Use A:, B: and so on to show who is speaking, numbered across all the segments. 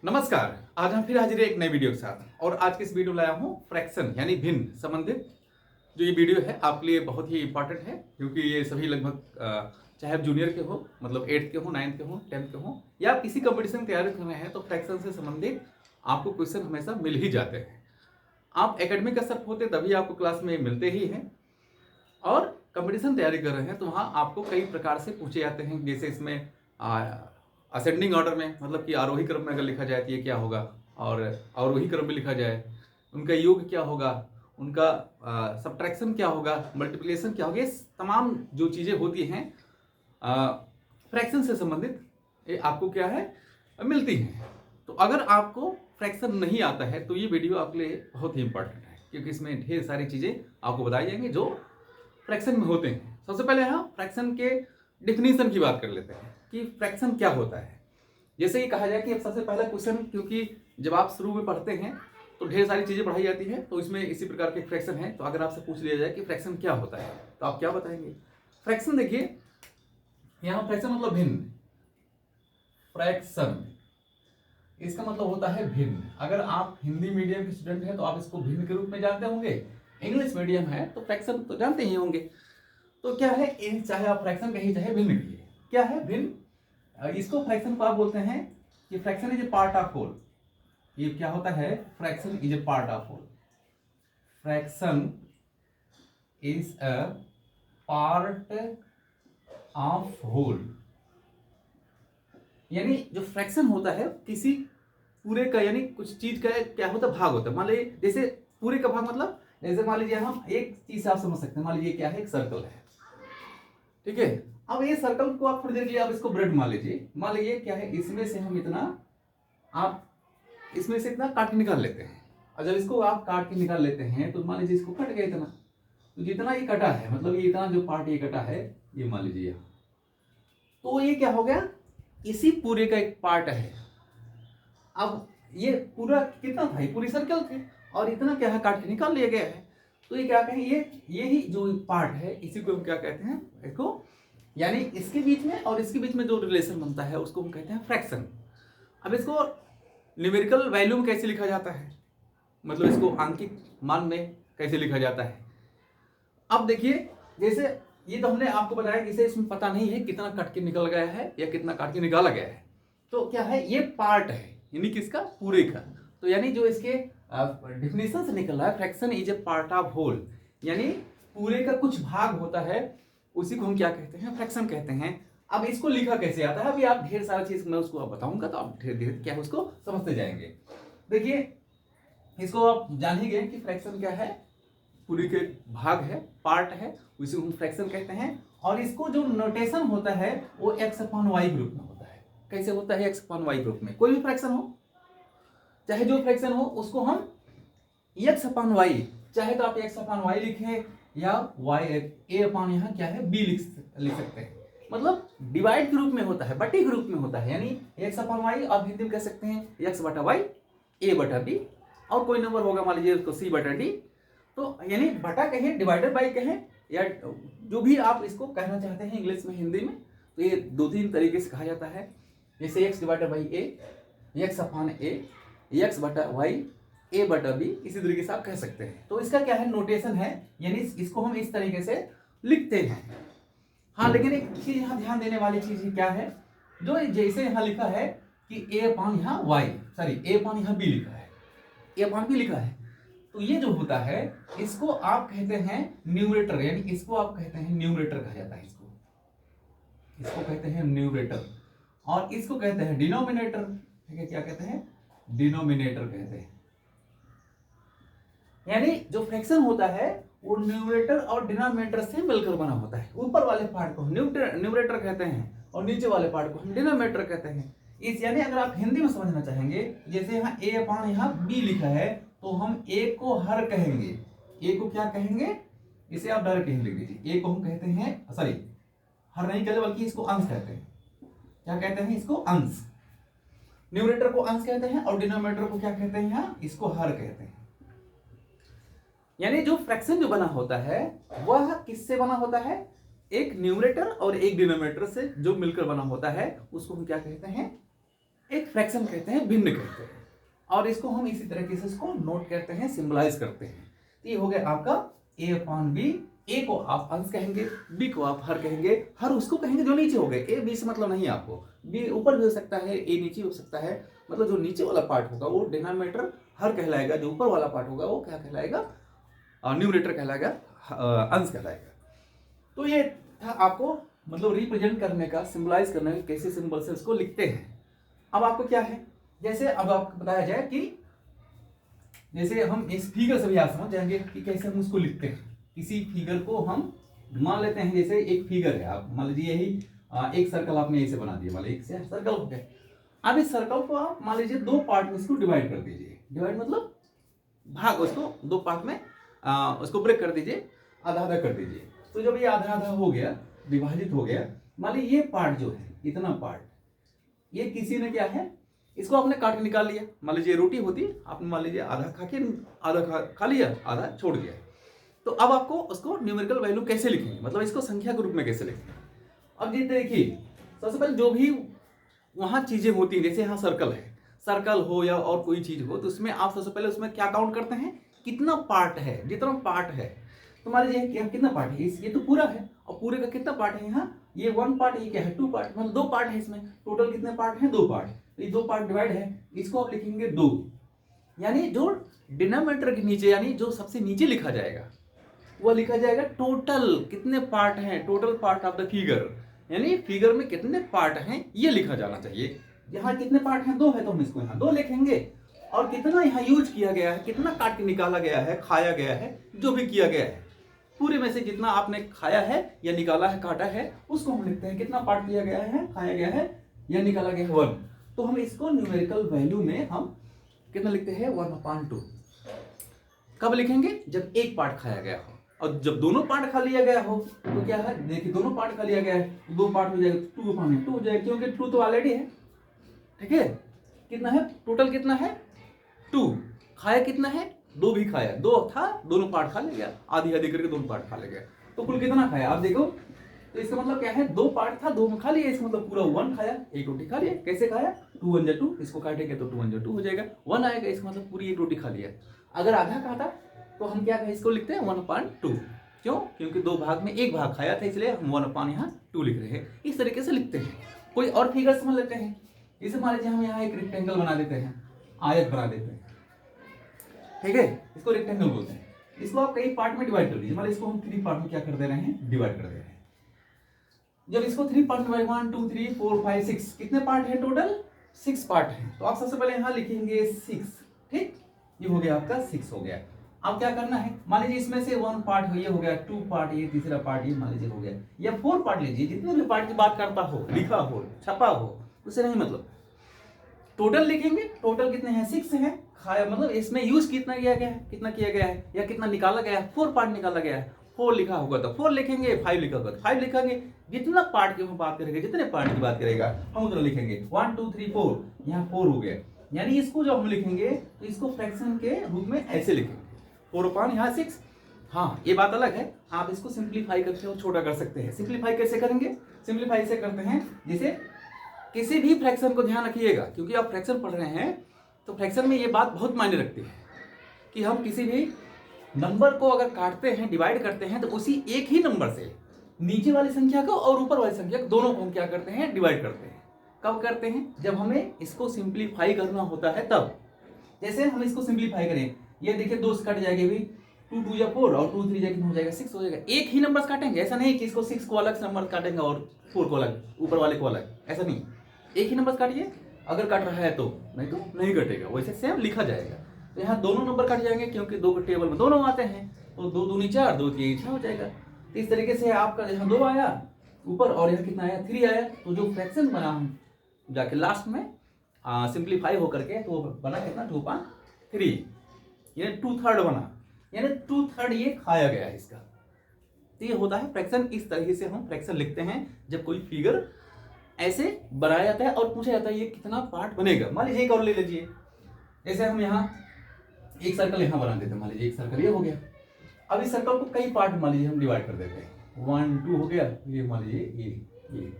A: नमस्कार। आज हम फिर हाजिर हैं एक नई वीडियो के साथ और आज के इस वीडियो में लाया हूँ फ्रैक्शन यानी भिन्न संबंधित। जो ये वीडियो है आपके लिए बहुत ही इंपॉर्टेंट है क्योंकि ये सभी लगभग चाहे आप जूनियर के हो मतलब 8th के हो 9th के हो 10th के हो या आप किसी कंपटीशन की तैयारी कर रहे हैं तो फ्रैक्शन से संबंधित आपको क्वेश्चन हमेशा मिल ही जाते हैं। आप एकेडमिक स्तर पर होते तभी आपको क्लास में मिलते ही हैं और कंपटीशन तैयारी कर रहे हैं तो वहाँ आपको कई प्रकार से पूछे जाते हैं। जैसे इसमें असेंडिंग ऑर्डर में मतलब कि आरोही क्रम में अगर लिखा जाए तो ये क्या होगा, और अवरोही क्रम में लिखा जाए उनका योग क्या होगा, उनका सब्ट्रैक्शन क्या होगा, मल्टीप्लिकेशन क्या होगा, ये तमाम जो चीज़ें होती हैं फ्रैक्शन से संबंधित ये आपको क्या है मिलती हैं। तो अगर आपको फ्रैक्शन नहीं आता है तो ये वीडियो आपके लिए बहुत ही इंपॉर्टेंट है क्योंकि इसमें ढेर सारी चीज़ें आपको बताई जाएंगी जो फ्रैक्शन में होते हैं। सबसे पहले हम फ्रैक्शन के डिफिनीशन की बात कर लेते हैं कि फ्रैक्शन क्या होता है। जैसे कि कहा जाए कि अब सबसे पहला क्वेश्चन, क्योंकि जब आप शुरू में पढ़ते हैं तो ढेर सारी चीज़ें पढ़ाई जाती है तो इसमें इसी प्रकार के फ्रैक्शन है। तो अगर आपसे पूछ लिया जाए कि फ्रैक्शन क्या होता है तो आप क्या बताएंगे? फ्रैक्शन देखिए, यहाँ फ्रैक्शन मतलब भिन्न। फ्रैक्शन इसका मतलब होता है भिन्न। अगर आप हिंदी मीडियम के स्टूडेंट हैं तो आप इसको भिन्न के रूप में जानते होंगे, इंग्लिश मीडियम है तो फ्रैक्शन तो जानते ही होंगे। तो क्या है, चाहे आप फ्रैक्शन कहिए चाहे भिन्न कहिए, क्या है भिन्न? इसको फ्रैक्शन को आप बोलते हैं कि fraction is a part of whole. ये क्या होता है? Fraction is a part of whole. Fraction is a part of whole. यानी जो फ्रैक्शन होता है किसी पूरे का, यानी कुछ चीज का क्या होता है, भाग होता है। मान लीजिए जैसे पूरे का भाग मतलब जैसे मान लीजिए हम एक चीज आप समझ सकते हैं, मान लीजिए क्या है, एक सर्कल है, ठीक है। अब ये सर्कल को आप थोड़ी देर के लिए आप इसको ब्रेड मान लीजिए, मान लीजिए क्या है, इसमें से हम इतना, आप इसमें से इतना काट के निकाल लेते हैं और जब इसको आप काट के निकाल लेते हैं तो मान लीजिए इसको कट गया इतना, तो जितना ये कटा है मतलब ये इतना जो पार्ट ये कटा है ये मान लीजिए यहाँ, तो ये क्या हो गया, इसी पूरे का एक पार्ट है। अब ये पूरा कितना था, ये पूरी सर्कल थी और इतना क्या है काट के निकाल लिया गया है। तो ये क्या कहें, ये ही जो पार्ट है इसी को हम क्या कहते हैं, इसको, यानी इसके बीच में और इसके बीच में जो रिलेशन बनता है उसको हम कहते हैं फ्रैक्शन। अब इसको न्यूमेरिकल वैल्यू में कैसे लिखा जाता है, मतलब इसको आंकिक मान में कैसे लिखा जाता है। अब देखिए, जैसे ये तो हमने आपको बताया कि इसे इसमें पता नहीं है कितना काट के निकल गया है या कितना काट के निकाला गया है, तो क्या है, ये पार्ट है यानी किसका, पूरे का। तो यानी जो इसके डिफिनेशन से निकल रहा है, fraction is a part of whole, यानी पूरे का कुछ भाग होता है, उसी को हम क्या कहते हैं, फ्रैक्शन कहते हैं। अब इसको लिखा कैसे आता है, अभी आप ढेर सारा चीज मैं उसको बताऊंगा तो आप धीरे धीरे क्या है उसको समझते जाएंगे। देखिए, इसको आप जान ही गए कि फ्रैक्शन क्या है, पूरी के भाग है, पार्ट है, उसी को हम फ्रैक्शन कहते हैं। और इसको जो नोटेशन होता है वो एक्स अपॉन वाई ग्रुप में होता है। कैसे होता है, एक्स अपॉन वाई ग्रुप में। कोई भी फ्रैक्शन हो, चाहे जो फ्रैक्शन हो, उसको हम एक्स अपॉन वाई, चाहे तो आप एक्स अपॉन वाई लिखें या वाई ए अपॉन यहाँ क्या है बी लिख सकते हैं। मतलब डिवाइड के रूप में होता है, बटे के रूप में होता है, यानी एक्स अपॉन वाई आप हिंदी में कह सकते हैं एक्स बटा वाई ए बटा बी, और कोई नंबर होगा मान लीजिए उसको सी बटा डी। तो यानी बटा कहें, डिवाइडेड बाई कहें, या जो भी आप इसको कहना चाहते हैं इंग्लिश में हिंदी में, तो ये 2-3 तरीके से कहा जाता है। जैसे x divided by A, x upon A, x बटा वाई ए बटा बी, इसी तरीके से आप कह सकते हैं। तो इसका क्या है, नोटेशन है, यानी इसको हम इस तरीके से लिखते हैं। हाँ, लेकिन एक चीज यहाँ ध्यान देने वाली चीज क्या है, जो जैसे यहाँ लिखा है कि ए अपॉन यहाँ वाई, सॉरी ए अपॉन यहाँ बी लिखा है, ए अपॉन बी लिखा है, तो ये जो होता है इसको आप कहते हैं न्यूमरेटर, यानी इसको आप कहते हैं न्यूमरेटर कहा जाता है। इसको कहते हैं न्यूमरेटर, और इसको कहते हैं डिनोमिनेटर। ठीक है, क्या कहते हैं, डिनोमिनेटर कहते हैं। यानी जो फ्रैक्शन होता है वो न्यूमरेटर और डिनोमिनेटर से मिलकर बना होता है। ऊपर वाले पार्ट को हम न्यूमरेटर कहते हैं और नीचे वाले पार्ट को हम डिनोमिनेटर कहते हैं। इस यानी अगर आप हिंदी में समझना चाहेंगे, जैसे यहाँ ए अपॉन यहाँ बी लिखा है तो हम ए को हर कहेंगे। ए को क्या कहेंगे, इसे आप डायरेक्ट लिख लीजिए, ए को हम कहते हैं, सॉरी हर नहीं कहते बल्कि इसको अंश कहते हैं। क्या कहते हैं, इसको अंश। न्यूमरेटर को अंश कहते हैं और डिनोमिनेटर को क्या कहते हैं, यहाँ इसको हर कहते हैं। यानी जो फ्रैक्शन जो बना होता है वह किससे बना होता है, एक न्यूमरेटर और एक डिनोमिनेटर से जो मिलकर बना होता है, उसको हम क्या कहते हैं, एक फ्रैक्शन कहते हैं, भिन्न कहते हैं, और इसको हम इसी तरीके से इसको नोट करते हैं, सिंबलाइज करते हैं। तो ये हो गया आपका a/b। ए को आप अंश कहेंगे, बी को आप हर कहेंगे। हर उसको कहेंगे जो नीचे हो गए, ए बी से मतलब नहीं आपको, बी ऊपर भी हो सकता है, ए नीचे हो सकता है, मतलब जो नीचे वाला पार्ट होगा वो डिनोमिनेटर हर कहलाएगा, जो ऊपर वाला पार्ट होगा वो क्या कहलाएगा, न्यूमरेटर कहलाएगा, अंश कहलाएगा। तो ये था आपको मतलब रिप्रेजेंट करने का, सिंबलाइज करने का, कैसे सिंबल से उसको लिखते हैं। अब आपको क्या है, जैसे अब आपको बताया जाए कि जैसे हम इस फिगर से भी आप समझ जाएंगे कि कैसे हम उसको लिखते हैं। किसी फिगर को हम मान लेते हैं, जैसे एक फिगर है, आप मान लीजिए यही एक सर्कल आपने ऐसे बना दिया, मान लीजिए एक से सर्कल हो गया। अब इस सर्कल को आप मान लीजिए दो पार्ट में इसको डिवाइड कर दीजिए, डिवाइड मतलब भाग, उसको दो पार्ट में उसको ब्रेक कर दीजिए, आधा आधा कर दीजिए। तो जब ये आधा आधा हो गया, विभाजित हो गया, मान लीजिए ये पार्ट जो है, इतना पार्ट, ये किसी ने क्या है, इसको आपने काट के निकाल लिया। मान लीजिए रोटी होती, आपने मान लीजिए आधा खा के आधा खा लिया, आधा छोड़ दिया। तो अब आपको उसको न्यूमेरिकल वैल्यू कैसे लिखेंगे, मतलब इसको संख्या के रूप में कैसे लिखेंगे। अब ये देखिए, सबसे पहले जो भी वहाँ चीजें होती हैं, जैसे यहाँ सर्कल है, सर्कल हो या और कोई चीज हो, तो उसमें आप सबसे पहले उसमें क्या काउंट करते हैं, कितना पार्ट है, जितना पार्ट है। तो मान लीजिए कितना पार्ट है, ये तो पूरा है, और पूरे का कितना पार्ट है, यहाँ ये 1 पार्ट, ये क्या है 2 पार्ट, मतलब 2 पार्ट है इसमें। टोटल कितने पार्ट हैं, 2 पार्ट। तो ये 2 पार्ट डिवाइड है, इसको आप लिखेंगे 2, यानी जो डिनोमिनेटर के नीचे, यानी जो सबसे नीचे लिखा जाएगा वो लिखा जाएगा टोटल कितने पार्ट हैं, total part of the figure, यानी फिगर में कितने पार्ट हैं ये लिखा जाना चाहिए। यहाँ कितने पार्ट हैं, 2 है, तो हम इसको यहाँ 2 लिखेंगे। और कितना यहाँ यूज किया गया है, कितना काट के निकाला गया है, खाया गया है, जो भी किया गया है, पूरे में से जितना आपने खाया है या निकाला है, काटा है, उसको हम लिखते हैं कितना पार्ट किया गया है, खाया गया है या निकाला गया है, 1। तो हम इसको न्यूमेरिकल वैल्यू में हम कितना लिखते हैं, 1/2। कब लिखेंगे, जब एक पार्ट खाया गया हो, और जब दोनों पार्ट खा लिया गया हो तो क्या है, देखिए दोनों पार्ट खा लिया गया है, 2 पार्ट हो जाएगा, 2/2 हो जाएगा, क्योंकि 2 तो ऑलरेडी है, ठीक है। कितना है टोटल, कितना है 2, खाया कितना है, 2 भी खाया, 2 था, दोनों पार्ट खा लिया, आधी आधी करके दोनों पार्ट खा लिया, तो कुल कितना खाया आप देखो। तो इसका मतलब क्या है, 2 पार्ट था, 2 में खा लिया, इसका मतलब पूरा 1 खाया, एक रोटी खा लिया। कैसे खाया, 2 1 2, इसको काटेंगे तो 2 1 2 हो जाएगा, 1 आएगा, इसका मतलब पूरी एक रोटी खा लिया। अगर आधा खाता तो हम क्या कहें, इसको लिखते हैं 1/2। क्यों, क्योंकि 2 भाग में 1 भाग खाया था, इसलिए हम 1/2 लिख रहे हैं। इस तरीके से लिखते हैं। कोई और फिगर समझ लेते हैं, जैसे मान लीजिए हम यहाँ एक रेक्टेंगल बना देते हैं, आयत बना देते हैं, ठीक है, इसको रेक्टेंगल बोलते हैं। इसको आप कई पार्ट में डिवाइड कर दीजिए, मतलब इसको हम 3 पार्ट में क्या कर दे रहे हैं, डिवाइड कर दे रहे हैं। जब इसको 3 पार्ट में 1 2 3 4 5 6 कितने पार्ट है, टोटल 6 पार्ट है। तो आप सबसे पहले यहाँ लिखेंगे 6, ठीक, ये हो गया आपका 6 हो गया। अब क्या करना है, मान लीजिए इसमें से 1 पार्ट हो, ये हो गया, 2 पार्ट, ये तीसरा पार्ट, ये मान लीजिए हो गया, या 4 पार्ट लीजिए, जितने भी पार्ट की बात करता हो, लिखा हो, छपा हो, उससे नहीं मतलब, टोटल लिखेंगे। टोटल कितने हैं, 6 हैं, खाया मतलब इसमें यूज कितना किया गया है, कितना किया गया है, या कितना निकाला गया है, 4 पार्ट निकाला गया है, 4 लिखा होगा तो 4 लिखेंगे, 5 लिखा होगा तो 5 लिखेंगे। जितना पार्ट की हम बात करेंगे, जितने पार्ट की बात करेगा हम उतना लिखेंगे। 1 2 3 4, यहाँ 4 हो गया, यानी इसको जब हम लिखेंगे तो इसको फ्रैक्शन के रूप में ऐसे लिखेंगे, 4 यहाँ 6। हाँ, ये बात अलग है, आप इसको सिंप्लीफाई करके और छोटा कर सकते हैं। सिंप्लीफाई कैसे करेंगे, सिंप्लीफाई से करते हैं, जैसे किसी भी फ्रैक्शन को ध्यान रखिएगा, क्योंकि आप फ्रैक्शन पढ़ रहे हैं तो फ्रैक्शन में ये बात बहुत मायने रखती है कि हम किसी भी नंबर को अगर काटते हैं, डिवाइड करते हैं, तो उसी एक ही नंबर से नीचे वाली संख्या को और ऊपर वाली संख्या को, दोनों को हम क्या करते हैं, डिवाइड करते हैं। कब करते हैं, जब हमें इसको सिंप्लीफाई करना होता है तब। जैसे हम इसको सिंप्लीफाई करें, ये देखिए 2 से कट जाएगा भी, 2 2 या 4 और 2 3 जा कितना हो जाएगा, 6 हो जाएगा। एक ही नंबर काटेंगे, ऐसा नहीं कि इसको 6 को अलग नंबर काटेंगे और 4 को अलग, ऊपर वाले को अलग, ऐसा नहीं। एक ही नंबर काटिए, अगर कट रहा है तो, नहीं तो नहीं कटेगा, वैसे सेम लिखा जाएगा। तो यहाँ दोनों नंबर कट जाएंगे, क्योंकि 2 के टेबल में दोनों आते हैं, तो 2 दूनी 4, 2 3 6 हो जाएगा। तो इस तरीके से आपका यहाँ 2 आया ऊपर, और यहाँ कितना आया, 3 आया। तो जो फ्रैक्शन बना हम जाके लास्ट में सिंप्लीफाई होकर के, तो बना कितना, 2/3, यानी 2/3 बना, यानी 2/3 ये खाया गया है इसका। तो ये होता है फ्रैक्शन। इस तरीके से हम फ्रैक्शन लिखते हैं जब कोई फिगर ऐसे बनाया जाता है और पूछा जाता है ये कितना पार्ट बनेगा। मान लीजिए एक और ले लीजिए, जैसे हम यहाँ एक सर्कल यहाँ बना देते हैं, मान लीजिए एक सर्कल ये हो गया। अब इस सर्कल को कई पार्ट मान लीजिए हम डिवाइड कर देते हैं, 1 2 हो गया, ये मान लीजिए ये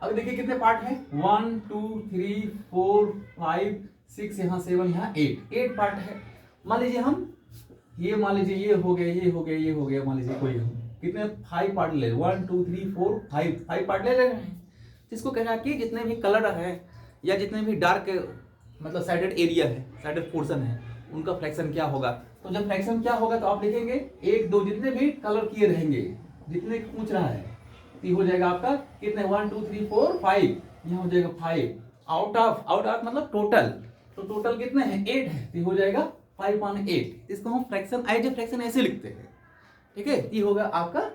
A: अब देखिए कितने पार्ट है, 1 2 3 4 5 6, यहाँ 7, यहाँ 8 पार्ट है। मान लीजिए हम ये मान लीजिए ये हो गया, ये हो गया, ये हो गया, मान लीजिए कोई हम कितने 5 पार्ट ले, 1 2 3 4 5 पार्ट ले रहे हैं। जिसको कहना है कि जितने भी कलर है या जितने भी डार्क मतलब साइडेड एरिया है, साइडेड पोर्शन है, उनका फ्रैक्शन क्या होगा। तो जब फ्रैक्शन क्या होगा तो आप लिखेंगे 1 2 जितने भी कलर किए रहेंगे, जितने पूछ रहा है, तो हो जाएगा आपका कितने 1 2 3 4 5, यहाँ हो जाएगा 5 आउट ऑफ मतलब टोटल, तो टोटल कितने हैं 8 है, तो हो जाएगा 5/8। इसको हम फ्रैक्शन एज ए फ्रैक्शन ऐसे लिखते हैं, ठीक है। ये होगा आपका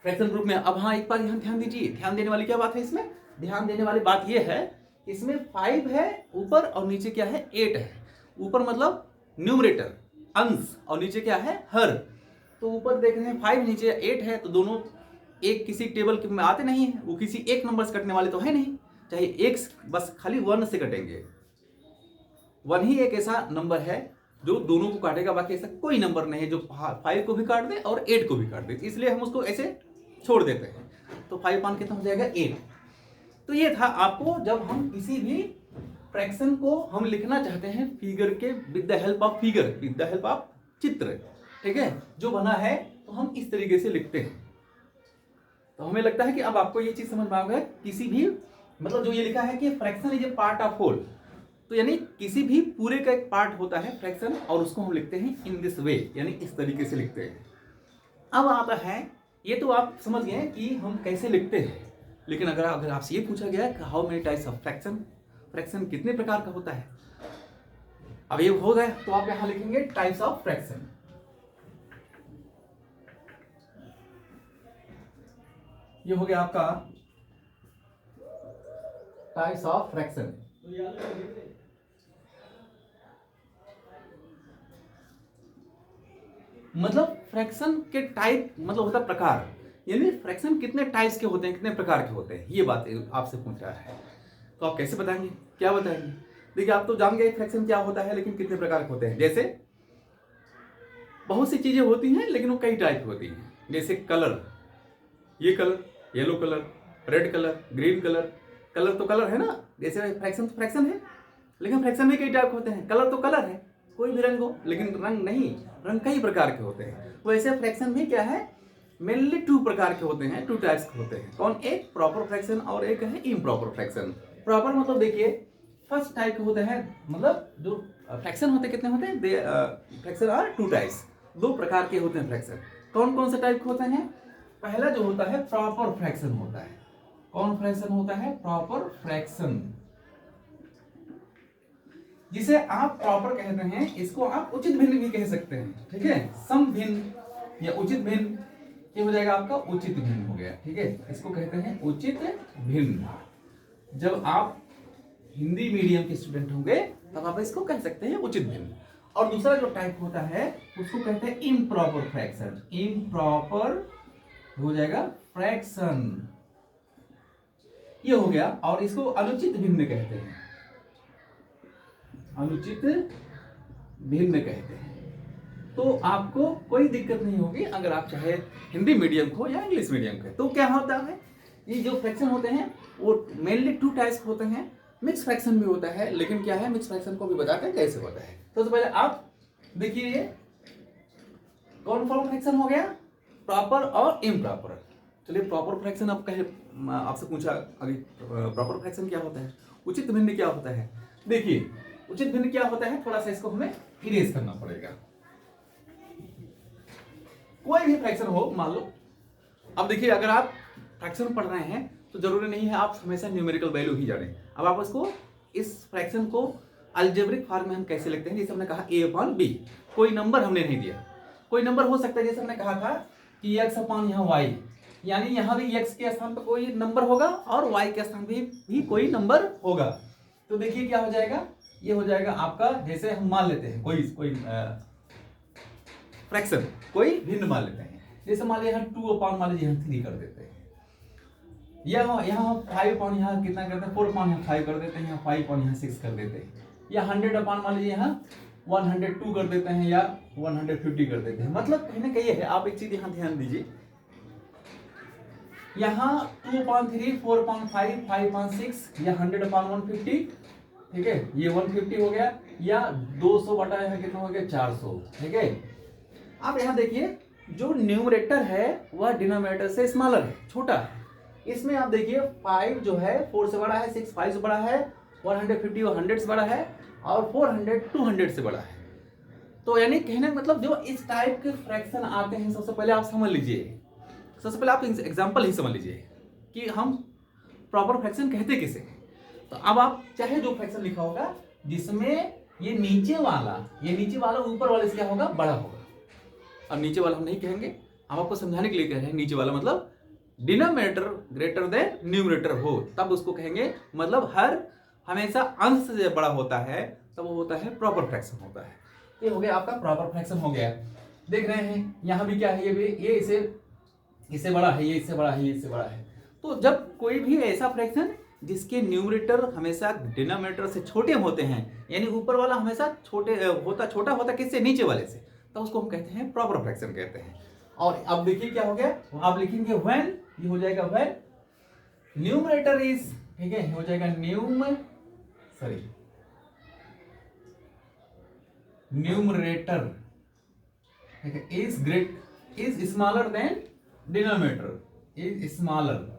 A: फ्रैक्शन ग्रुप में। अब हाँ एक बार यहाँ ध्यान दीजिए, ध्यान देने वाली क्या बात है इसमें, ध्यान देने वाली बात ये है इसमें 5 है ऊपर और नीचे क्या है 8 है। ऊपर मतलब न्यूमरेटर अंश और नीचे क्या है हर। तो ऊपर देख रहे हैं 5 नीचे 8 है, तो दोनों एक किसी टेबल में आते नहीं है, वो किसी एक नंबर से कटने वाले तो है नहीं, चाहे एक बस खाली 1 से कटेंगे। 1 ही एक ऐसा नंबर है जो दोनों को काटेगा, बाकी ऐसा कोई नंबर नहीं है जो 5 को भी काट दे और 8 को भी काट दे, इसलिए हम उसको ऐसे छोड़ देते हैं। तो 5 पान कितना हो जाएगा 8। तो ये था आपको, जब हम किसी भी फ्रैक्शन को हम लिखना चाहते हैं फिगर के with the help of figure, with the help of चित्र, ठीक है, जो बना है तो हम इस तरीके से लिखते हैं। तो हमें लगता है कि अब आपको ये चीज समझ में आ गया, किसी भी मतलब जो ये लिखा है कि fraction is a part of whole, तो यानी किसी भी पूरे का एक पार्ट होता है फ्रैक्शन, और उसको हम लिखते हैं इन दिस वे, यानी इस तरीके से लिखते हैं। अब आता है, ये तो आप समझ गए कि हम कैसे लिखते हैं, लेकिन अगर आपसे ये पूछा गया कि how many types of fraction, fraction कितने प्रकार का होता है, अब ये हो गया तो आप यहां लिखेंगे टाइप्स ऑफ फ्रैक्शन। ये हो गया आपका टाइप्स ऑफ फ्रैक्शन। मतलब फ्रैक्शन के टाइप मतलब होता है प्रकार, यानी फ्रैक्शन कितने टाइप्स के होते हैं, कितने प्रकार के होते हैं, ये बात आपसे पूछ रहा है। तो आप कैसे बताएंगे, क्या बताएंगे। देखिए आप तो जान गए फ्रैक्शन क्या होता है, लेकिन कितने प्रकार के होते हैं। जैसे बहुत सी चीजें होती हैं लेकिन वो कई टाइप की होती हैं। जैसे कलर, ये colour, yellow colour, red colour, green colour, colour तो कलर है ना, जैसे फ्रैक्शन तो फ्रैक्शन है, लेकिन फ्रैक्शन में कई टाइप होते हैं। कलर तो कलर है, कोई भी रंग हो, लेकिन रंग नहीं, रंग कई प्रकार के होते हैं। वैसे फ्रैक्शन भी क्या है, मेनली 2 प्रकार के होते हैं, 2 टाइप्स के होते हैं। कौन, एक प्रॉपर फ्रैक्शन और एक है इम्प्रॉपर फ्रैक्शन। प्रॉपर मतलब देखिए फर्स्ट टाइप के होते हैं, मतलब जो फ्रैक्शन होते कितने होते हैं, फ्रैक्शन आर 2 टाइप्स, 2 प्रकार के होते हैं फ्रैक्शन। कौन कौन से टाइप के होते हैं। पहला जो होता है प्रॉपर फ्रैक्शन होता है। कौन फ्रैक्शन होता है, प्रॉपर फ्रैक्शन, जिसे आप प्रॉपर कहते हैं। इसको आप उचित भिन्न भी कह सकते हैं, ठीक है, सम भिन्न या उचित भिन्न, ये हो जाएगा आपका उचित भिन्न हो गया, ठीक है, इसको कहते हैं उचित भिन्न। जब आप हिंदी मीडियम के स्टूडेंट होंगे तब आप इसको कह सकते हैं उचित भिन्न। और दूसरा जो टाइप होता है उसको कहते हैं इम्प्रॉपर फ्रैक्शन। इम्प्रॉपर हो जाएगा फ्रैक्शन, ये हो गया। और इसको अनुचित भिन्न कहते हैं, अनुचित भिन्न कहते हैं। तो आपको कोई दिक्कत नहीं होगी अगर आप चाहे हिंदी मीडियम को या इंग्लिश मीडियम के। तो क्या होता है, ये जो फ्रैक्शन होते हैं वो मेनली 2 टाइप्स होते हैं। मिक्स फ्रैक्शन भी होता है, लेकिन क्या है मिक्स फ्रैक्शन को भी बताते हैं कैसे होता है। तो पहले आप देखिए, ये कौन फॉर्म फ्रैक्शन हो गया, प्रॉपर और इम्प्रॉपर। चलिए प्रॉपर फ्रैक्शन आप कहे, आपसे पूछा अभी प्रॉपर फ्रैक्शन क्या होता है, उचित भिन्न क्या होता है। देखिए उचित भिन्न क्या होता है, थोड़ा सा इसको हमें इरेज करना पड़ेगा। कोई भी फ्रैक्शन हो, मान लो, अब देखिए अगर आप फ्रैक्शन पढ़ रहे हैं तो जरूरी नहीं है आप हमेशा न्यूमेरिकल वैल्यू ही जाने। अब आप इसको, इस फ्रैक्शन को अलजेब्रिक फॉर्म में हम कैसे लिखते हैं, जैसे हमने कहा a/b, कोई नंबर हमने नहीं दिया, कोई नंबर हो सकता है। जैसे हमने कहा था कि x अपॉन यहाँ y, यानी यहाँ भी x के स्थान पर कोई नंबर होगा और y के स्थान पर भी कोई नंबर होगा। तो देखिए क्या हो जाएगा, ये हो जाएगा आपका, जैसे हम मान लेते हैं कोई फ्रैक्शन, कोई भिन्न मान लेते हैं। जैसे मान लीजिए यहाँ 2 अपॉन मान लीजिए 3 कर देते हैं, या यहाँ 5 अपॉन यहाँ कितना करते हैं, 4 अपॉन यहाँ 5 कर देते हैं, यहाँ 5 अपॉन यहाँ 6 कर देते हैं, या 100 अपॉन मान लीजिए यहाँ 102 कर देते हैं, या 150 कर देते हैं। मतलब कहीं ना कहीं है, आप एक चीज यहाँ ध्यान दीजिए, यहाँ 2/3, 4/5, 5/6 या 100/150, ठीक है, ये 150 हो गया, या 200 बटा यहाँ कितना हो गया 400, ठीक है। अब यहाँ देखिए जो न्यूमरेटर है वह डिनोमिनेटर से स्मॉलर है, छोटा है। इसमें आप देखिए 5 जो है 4 से बड़ा है, 6 5 से बड़ा है, 150 वो 100 से बड़ा है, और 400 200 से बड़ा है। तो यानी कहने का मतलब जो इस टाइप के फ्रैक्शन आते हैं, सबसे पहले आप समझ लीजिए, सबसे पहले आप एग्जांपल ही समझ लीजिए कि हम प्रॉपर फ्रैक्शन कहते किसे हैं। तो अब आप चाहे जो फ्रैक्शन लिखा होगा जिसमें ये नीचे वाला ऊपर वाले से क्या होगा, बड़ा होगा। अब नीचे वाला हम नहीं कहेंगे, हम आपको समझाने के लिए कह रहे हैं नीचे वाला मतलब डिनोमिनेटर ग्रेटर देन न्यूमरेटर हो, तब उसको कहेंगे, मतलब हमेशा अंश से जब बड़ा होता है तब वो होता है प्रॉपर फ्रैक्शन होता है। ये हो गया आपका प्रॉपर फ्रैक्शन हो गया। देख रहे हैं यहाँ भी क्या है, ये इससे बड़ा है, ये इससे बड़ा है, ये इससे बड़ा है। तो जब कोई भी ऐसा फ्रैक्शन जिसके न्यूमरेटर हमेशा डिनोमिनेटर से छोटे होते हैं, यानी ऊपर वाला हमेशा छोटा होता किससे, नीचे वाले से, तो उसको हम कहते हैं प्रॉपर फ्रैक्शन कहते हैं। और अब देखिए क्या हो गया, आप लिखेंगे व्हेन, ये हो जाएगा व्हेन न्यूमरेटर इज, ठीक है, हो जाएगा न्यूमरेटर, ठीक है, is smaller than denominator, is smaller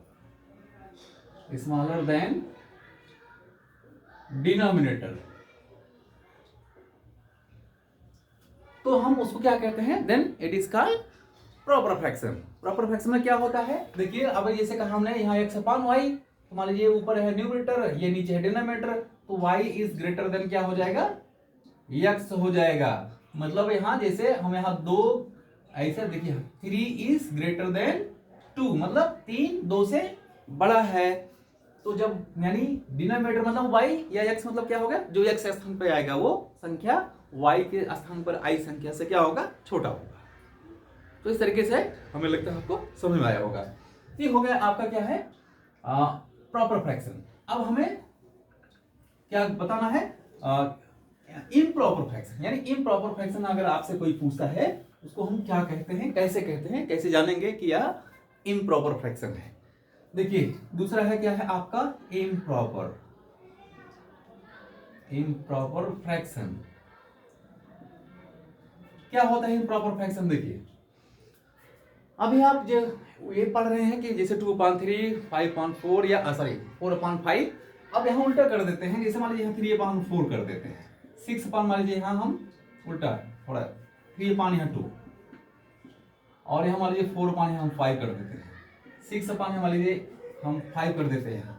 A: than denominator, तो हम उसको क्या कहते हैं, then it is called proper fraction. Proper fraction में क्या होता है, देखिए अब जैसे कहा हमने यहाँ x/y, तो मान लीजिए ऊपर है न्यूमरेटर, ये नीचे है डिनोमिनेटर, तो y इज ग्रेटर देन क्या हो जाएगा, x हो जाएगा। मतलब यहाँ जैसे हम यहाँ 2 ऐसा देखिए 3 इज ग्रेटर देन 2, मतलब 3 2 से बड़ा है। तो जब यानी डिनोमिनेटर मतलब y या x, मतलब क्या होगा, जो x स्थान पे आएगा वो संख्या y के स्थान पर आई संख्या से क्या होगा, छोटा होगा। तो इस तरीके से हमें लगता है आपको समझ में आया होगा। ये हो गया आपका क्या है, प्रॉपर फ्रैक्शन। अब हमें क्या बताना है, इम्प्रॉपर फ्रैक्शन। यानी इम्प्रॉपर फ्रैक्शन अगर आपसे कोई पूछता है उसको हम क्या कहते हैं, कैसे कहते हैं, कैसे जानेंगे कि यह इम्प्रॉपर फ्रैक्शन है। देखिए दूसरा है क्या है आपका इम्प्रॉपर फ्रैक्शन। क्या होता है इम्प्रॉपर फ्रैक्शन, देखिए अभी आप जो ये पढ़ रहे हैं कि जैसे 2/3, 5/4 या सॉरी 4/5, अब यहाँ उल्टा कर देते हैं। जैसे मान लीजिए यहाँ 3/4 कर देते हैं, 6 मान लीजिए यहाँ हम उल्टा थोड़ा 3 यहाँ 2, और यहाँ मान लीजिए 4 यहाँ हम 5 कर देते हैं, 6 यहाँ मान लीजिए हम 5 कर देते हैं,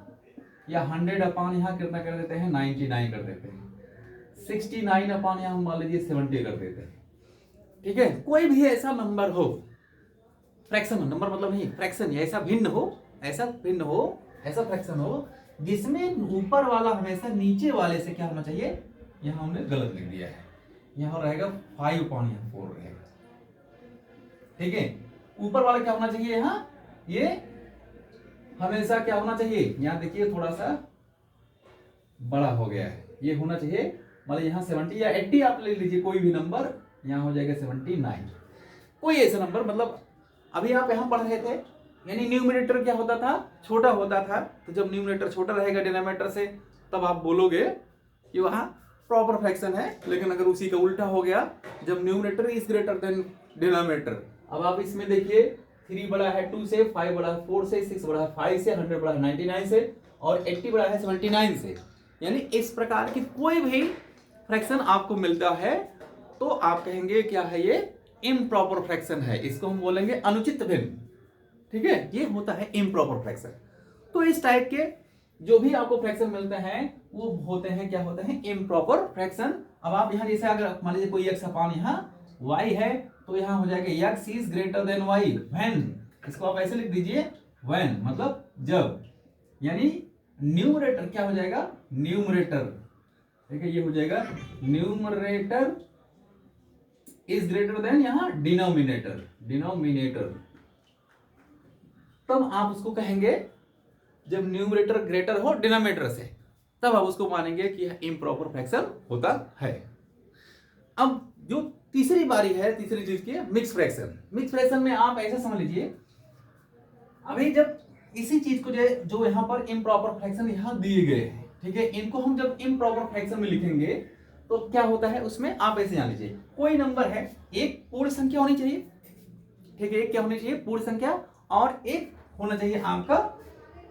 A: या 100 यहाँ कितना कर देते हैं, 99 कर देते हैं, 69 यहाँ हम मान लीजिए 70 कर देते हैं। ठीक है, कोई भी ऐसा नंबर हो, फ्रैक्शन नंबर मतलब नहीं, फ्रैक्शन ऐसा भिन्न हो, ऐसा फ्रैक्शन हो जिसमें ऊपर वाला हमेशा नीचे वाले से क्या होना चाहिए, यहाँ हमने गलत लिख दिया है, यहाँ रहेगा 5/4 रहेगा। ठीक है, ऊपर वाला क्या होना चाहिए, यहाँ ये हमेशा क्या होना चाहिए, यहाँ देखिए थोड़ा सा बड़ा हो गया है, ये होना चाहिए मतलब यहाँ 70 या 80 आप ले लीजिए, कोई भी नंबर, यहाँ हो जाएगा 79, कोई ऐसा नंबर। मतलब अभी आप यहाँ पढ़ रहे थे, यानी न्यूमरेटर क्या होता था, छोटा होता था। तो जब न्यूमरेटर छोटा रहेगा डिनोमिनेटर से, तब आप बोलोगे कि वहाँ प्रॉपर फ्रैक्शन है। लेकिन अगर उसी का उल्टा हो गया, जब numerator is greater than denominator, अब आप इसमें देखिए 3 बड़ा है 2 से, 5 बड़ा है 4 से, 6 बड़ा है 5 से, 100 बड़ा है 99 से, और 80 बड़ा है 79 से। यानी इस प्रकार की कोई भी फ्रैक्शन आपको मिलता है तो आप कहेंगे क्या है, ये इम्प्रॉपर फ्रैक्शन है, इसको हम बोलेंगे अनुचित भिन्न। ठीक है, ये होता है इम्प्रॉपर फ्रैक्शन। तो इस टाइप के जो भी आपको फ्रैक्शन मिलते हैं वो होते हैं, क्या होते हैं, इम्प्रॉपर फ्रैक्शन। अब आप यहाँ जैसे अगर मान लीजिए कोई x/, यहाँ y है, तो यहाँ हो जाएगा x is greater than y when, इसको आप ऐसे लिख दीजिए व्हेन मतलब जब, यानी न्यूमरेटर क्या हो जाएगा, न्यूमरेटर, ठीक है, ये हो जाएगा न्यूमरेटर इज ग्रेटर देन यहाँ डिनोमिनेटर। तब आप उसको कहेंगे, जब न्यूमरेटर ग्रेटर हो डिनोमिनेटर से, तब आप उसको मानेंगे कि यह इम्प्रॉपर फ्रैक्शन होता है। अब जो तीसरी बारी है, तीसरी चीज की मिक्स फ्रैक्शन। मिक्स फ्रैक्शन में आप ऐसा समझ लीजिए, अभी जब इसी चीज को जो यहाँ पर इम्प्रॉपर फ्रैक्शन यहाँ दिए गए हैं, ठीक है, इनको हम जब इम्प्रॉपर फ्रैक्शन में लिखेंगे तो क्या होता है उसमें, आप ऐसे जान लीजिए कोई नंबर है, एक पूर्ण संख्या होनी चाहिए, ठीक है, एक क्या होनी चाहिए, पूर्ण संख्या, और एक होना चाहिए आपका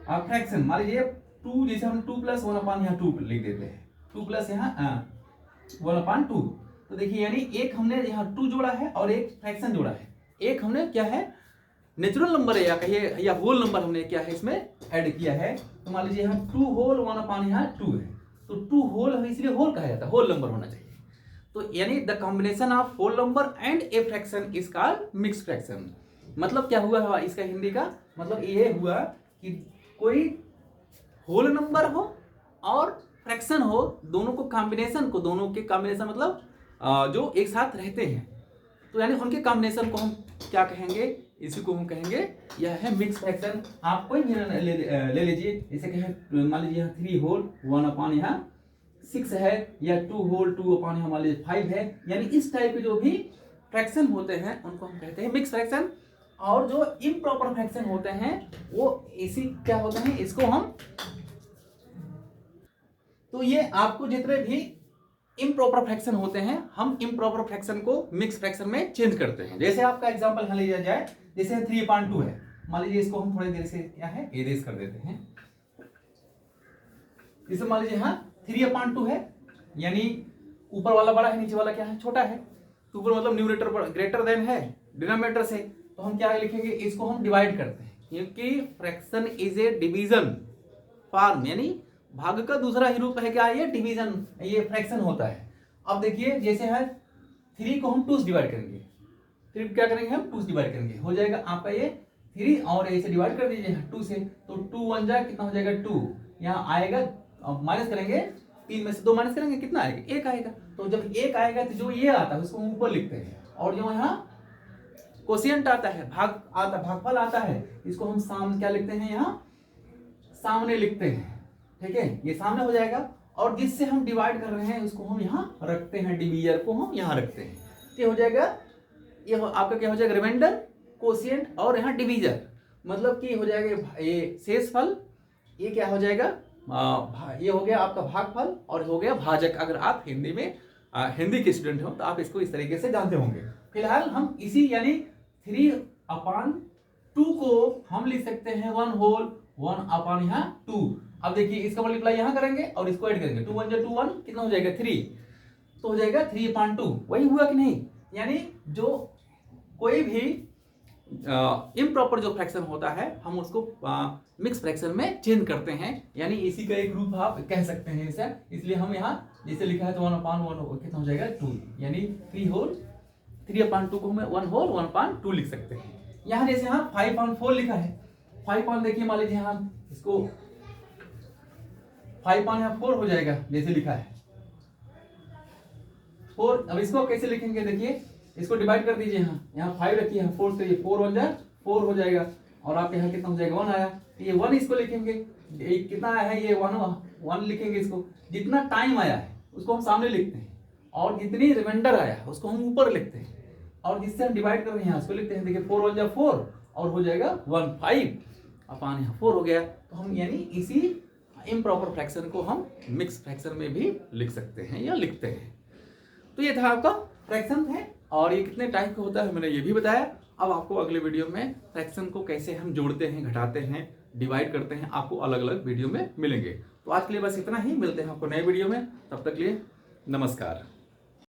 A: फ्रैक्शन। मान लीजिए 2, जैसे हम 2 + 1/, यहाँ 2 लिख देते हैं, 2 + यहाँ 1/2, तो देखिए यानी एक हमने यहाँ 2 जोड़ा है और एक फ्रैक्शन जोड़ा है, एक हमने क्या है नेचुरल नंबर है या कहिए या होल नंबर हमने क्या है इसमें ऐड किया है। तो मान लीजिए यहाँ 2 होल 1/, यहाँ 2 है, तो 2 होल इसलिए होल कहा जाता है, होल नंबर होना चाहिए। तो यानी the combination of whole number and a fraction is called mix fraction. मतलब क्या हुआ इसका हिंदी का मतलब ये हुआ कि कोई होल नंबर हो और फ्रैक्शन हो, दोनों को कॉम्बिनेशन को, दोनों के कॉम्बिनेशन मतलब जो एक साथ रहते हैं, तो यानी उनके कॉम्बिनेशन को हम क्या कहेंगे, इसी को हम कहेंगे यह है मिक्स फ्रैक्शन। आप कोई भी ले लीजिए, जैसे कहें मान लीजिए यहाँ 3 होल 1/, यहाँ 6 है, या 2 होल 2/, यहाँ मान लीजिए 5 है, यानी इस टाइप के जो भी फ्रैक्शन होते हैं उनको हम कहते हैं मिक्स फ्रैक्शन। और जो इम्प्रॉपर फ्रैक्शन होते हैं वो इसी क्या होते हैं, इसको हम, तो ये आपको जितने भी इम्प्रॉपर फ्रैक्शन होते हैं हम इम्प्रॉपर फ्रैक्शन को मिक्स फ्रैक्शन में चेंज करते हैं। जैसे आपका एग्जांपल यहाँ लिया जाए, जैसे 3/2 है, मान लीजिए इसको हम थोड़ी देर से क्या है इरेज कर देते हैं, इसे मान लीजिए यहाँ 3/2 है, यानी ऊपर वाला बड़ा है, नीचे वाला क्या है छोटा है, तो ऊपर मतलब न्यूमरेटर ग्रेटर देन है डिनोमिनेटर से, तो हम क्या लिखेंगे, इसको हम डिवाइड करते हैं, क्योंकि fraction is A division form, यानी भाग का दूसरा ही रूप है क्या, ये डिवीजन, ये फ्रैक्शन होता है। अब देखिए जैसे है 3 को हम 2 से डिवाइड करेंगे, फिर क्या करेंगे हम 2 से डिवाइड करेंगे, हो जाएगा आपका ये 3 और ऐसे डिवाइड कर दीजिए 2 से, तो 2 1 जा कितना हो जाएगा 2, यहाँ आएगा, अब माइनस करेंगे 3 में से 2 माइनस करेंगे कितना आएगा 1 आएगा, तो जब 1 आएगा तो जो ये आता है उसको हम ऊपर लिखते हैं, और जो यहाँ कोशिएंट आता है, भागफल आता है, इसको हम सामने क्या लिखते हैं, यहाँ सामने लिखते हैं, ठीक है, ये सामने हो जाएगा, और जिससे हम डिवाइड कर रहे हैं उसको हम यहाँ रखते हैं, डिवीजर को हम यहाँ रखते हैं, तो हो जाएगा ये आपका क्या हो जाएगा रिमाइंडर, कोशिएंट, और यहाँ डिवीजर, मतलब कि हो जाएगा ये शेषफल, ये क्या हो जाएगा ये हो गया आपका भागफल, और हो गया भाजक। अगर आप हिंदी में हिंदी के स्टूडेंट हो तो आप इसको इस तरीके से जानते होंगे। फिलहाल हम इसी यानी 3/2 को हम लिख सकते हैं 1 होल 1/2। अब देखिए इसका मल्टीप्लाई यहाँ करेंगे और इसको ऐड करेंगे, 2 1 जा 2 1 कितना हो जाएगा 3, तो हो जाएगा 3/2, वही हुआ कि नहीं। यानी जो कोई भी इम्प्रॉपर जो फ्रैक्शन होता है हम उसको मिक्स फ्रैक्शन में चेंज करते हैं, यानी इसी का एक रूप आप कह सकते हैं इसे, इसलिए हम यहाँ जैसे लिखा है तो 1/1 कितना हो जाएगा 2, यानी 3/2 को हम 1 होल 1/2 लिख सकते हैं। यहाँ जैसे यहाँ 5/4 लिखा है, 5 देखिए मान लीजिए यहाँ इसको 5/4 हो जाएगा, जैसे लिखा है 4। अब इसको कैसे लिखेंगे, देखिए इसको डिवाइड कर दीजिए, यहाँ 5 रखिए, यहाँ 4 से, ये 4 1 जा 4 हो जाएगा, और आप यहाँ कितना हो जाएगा 1 आया, तो ये 1 इसको लिखेंगे, ये कितना आया है ये 1 लिखेंगे, इसको जितना टाइम आया है उसको हम सामने लिखते हैं, और जितनी रिमाइंडर आया है उसको हम ऊपर लिखते हैं, और जिससे हम डिवाइड कर रहे हैं उसको लिखते हैं, देखिए 4 1 जा 4 और हो जाएगा 1 5 यहाँ 4 हो गया। तो हम यानी इसी इम्प्रॉपर फ्रैक्शन को हम मिक्स फ्रैक्शन में भी लिख सकते हैं या लिखते हैं। तो ये था आपका फ्रैक्शन है, और ये कितने टाइप का होता है मैंने ये भी बताया। अब आपको अगले वीडियो में फ्रैक्शन को कैसे हम जोड़ते हैं, घटाते हैं, डिवाइड करते हैं, आपको अलग अलग वीडियो में मिलेंगे। तो आज के लिए बस इतना ही, मिलते हैं आपको नए वीडियो में, तब तक के लिए नमस्कार।